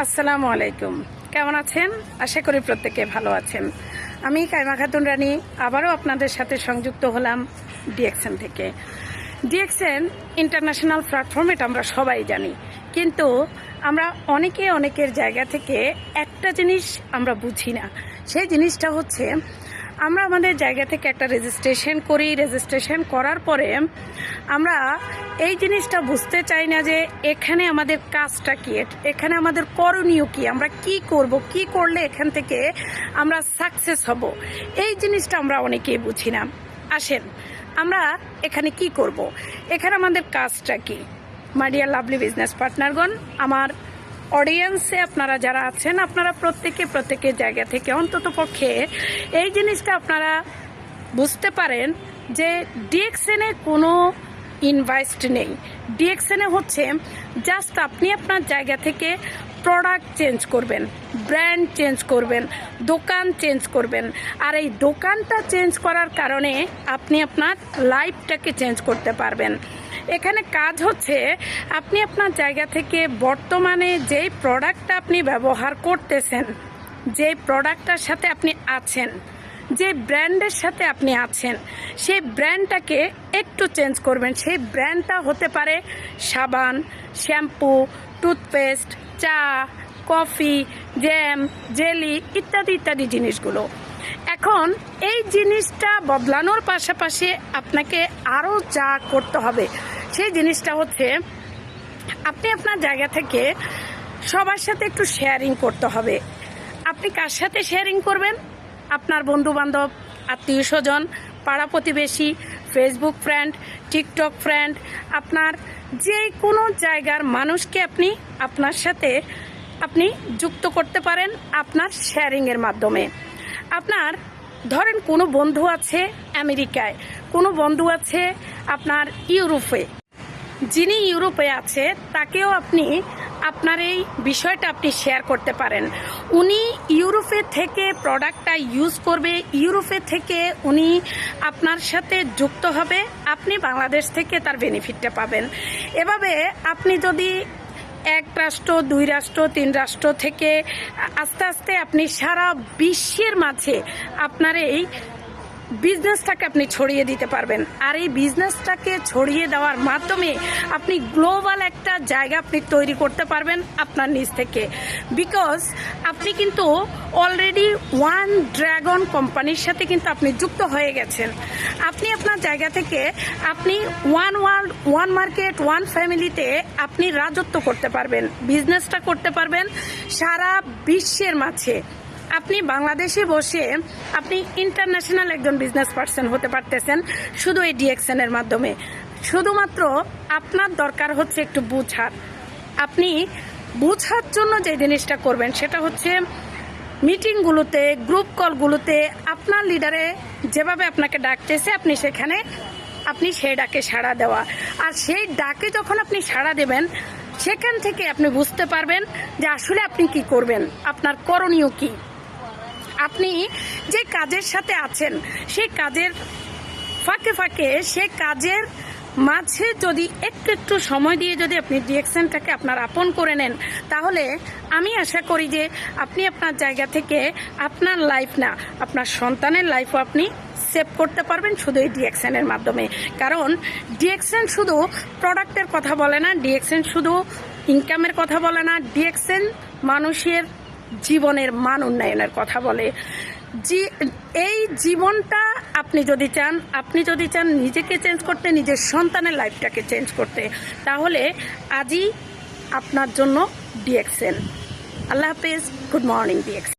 আসসালামু আলাইকুম। কেমন আছেন? আশা করি প্রত্যেকে ভালো আছেন। আমি কাইমা খাতুন রানী আবারও আপনাদের সাথে সংযুক্ত হলাম ডিএক্সএন থেকে। ডিএক্সএন ইন্টারন্যাশনাল প্ল্যাটফর্ম, এটা আমরা সবাই জানি, কিন্তু আমরা অনেকের জায়গা থেকে একটা জিনিস আমরা বুঝি না। সেই জিনিসটা হচ্ছে আমরা আমাদের জায়গা থেকে একটা রেজিস্ট্রেশন করি, রেজিস্ট্রেশন করার পরে আমরা এই জিনিসটা বুঝতে চাই না যে এখানে আমাদের কাজটা কি, এখানে আমাদের করণীয় কি, আমরা কি করব, কি করলে এখান থেকে আমরা সাকসেস হব, এই জিনিসটা আমরা অনেকেই বুঝি না। আসেন আমরা এখানে কি করব, এখানে আমাদের কাজটা কি। মাই ডিয়ার লাভলি বিজনেস পার্টনারগণ, আমার অডিয়েন্সে আপনারা যারা আছেন, আপনারা প্রত্যেকের জায়গা থেকে অন্তত পক্ষে এই জিনিসটা আপনারা বুঝতে পারেন যে ডিএক্সএনে কোনো ইনভেস্ট নেই। ডিএক্সএনে হচ্ছে জাস্ট আপনি আপনার জায়গা থেকে প্রোডাক্ট চেঞ্জ করবেন, ব্র্যান্ড চেঞ্জ করবেন, দোকান চেঞ্জ করবেন। আর এই দোকানটা চেঞ্জ করার কারণে আপনি আপনার লাইফটাকে চেঞ্জ করতে পারবেন। এখানে কাজ হচ্ছে আপনি আপনার জায়গা থেকে বর্তমানে যেই প্রোডাক্টটা আপনি ব্যবহার করতেছেন, যে প্রোডাক্টটার সাথে আপনি আছেন, যে ব্র্যান্ডের সাথে আপনি আছেন, সেই ব্র্যান্ডটাকে একটু চেঞ্জ করবেন। সেই ব্র্যান্ডটা হতে পারে সাবান, শ্যাম্পু, টুথপেস্ট, চা, কফি, জ্যাম, জেলি ইত্যাদি জিনিসগুলো। এখন এই জিনিসটা বদলানোর পাশাপাশি আপনাকে আরও যা করতে হবে সেই জিনিসটা হচ্ছে আপনি আপনার জায়গা থেকে সবার সাথে একটু শেয়ারিং করতে হবে। আপনি কার সাথে শেয়ারিং করবেন? আপনার বন্ধুবান্ধব, আত্মীয় স্বজন, পাড়া প্রতিবেশী, ফেসবুক ফ্রেন্ড, টিকটক ফ্রেন্ড, আপনার যে কোনো জায়গার মানুষকে আপনি আপনার সাথে যুক্ত করতে পারেন আপনার শেয়ারিংয়ের মাধ্যমে। আপনার ধরেন কোনো বন্ধু আছে আমেরিকায়, কোনো বন্ধু আছে আপনার ইউরোপে, যিনি ইউরোপে আছে তাকেও আপনি আপনার এই বিষয়টা আপনি শেয়ার করতে পারেন। উনি ইউরোপে থেকে প্রোডাক্টটা ইউজ করবে, ইউরোপে থেকে উনি আপনার সাথে যুক্ত হবে, আপনি বাংলাদেশ থেকে তার বেনিফিটটা পাবেন। এভাবে আপনি যদি 1 রাষ্ট্র, 2 রাষ্ট্র, 3 রাষ্ট্র থেকে আস্তে আস্তে আপনি সারা বিশ্বের মাঝে আপনার এই বিজনেসটাকে আপনি ছড়িয়ে দিতে পারবেন। আর এই বিজনেসটাকে ছড়িয়ে দেওয়ার মাধ্যমে আপনি গ্লোবাল একটা জায়গা আপনি তৈরি করতে পারবেন আপনার নিজ থেকে। বিকজ আপনি কিন্তু অলরেডি ওয়ান ড্রাগন কোম্পানির সাথে কিন্তু আপনি যুক্ত হয়ে গেছেন। আপনি আপনার জায়গা থেকে আপনি one world, one market, one ফ্যামিলিতে আপনি রাজত্ব করতে পারবেন, বিজনেসটা করতে পারবেন সারা বিশ্বের মাঝে। আপনি বাংলাদেশে বসে আপনি ইন্টারন্যাশনাল একজন বিজনেস পার্সন হতে পারতেছেন শুধু এই ডিএক্সএন এর মাধ্যমে। শুধুমাত্র আপনার দরকার হচ্ছে একটু বুঝার। আপনি বুঝার জন্য যে জিনিসটা করবেন সেটা হচ্ছে মিটিংগুলোতে, গ্রুপ কলগুলোতে আপনার লিডারে যেভাবে আপনাকে ডাকতেছে আপনি সেখানে সেই ডাকে সাড়া দেওয়া। আর সেই ডাকে যখন আপনি সাড়া দেবেন সেখান থেকে আপনি বুঝতে পারবেন যে আসলে আপনি কি করবেন, আপনার করণীয় কি। আপনি যে কাজের সাথে আছেন সেই কাজের ফাঁকে সে কাজের মাঝে যদি একটু সময় দিয়ে যদি আপনি ডিএক্সএনটাকে আপনার আপন করে নেন, তাহলে আমি আশা করি যে আপনি আপনার জায়গা থেকে আপনার লাইফ না, আপনার সন্তানের লাইফও আপনি সেভ করতে পারবেন শুধু এই ডিএক্সএন এর মাধ্যমে। কারণ ডিএক্সএন শুধু প্রোডাক্টের কথা বলে না, ডিএক্সএন শুধু ইনকামের কথা বলে না, ডিএক্সএন মানুষের জীবনের মান উন্নয়নের কথা বলে। এই জীবনটা আপনি যদি চান নিজেকে চেঞ্জ করতে, নিজের সন্তানের লাইফটাকে চেঞ্জ করতে, তাহলে আজই আপনার জন্য ডিএক্সএন। আল্লাহ হাফেজ, গুড মর্নিং ডিএক্সএন।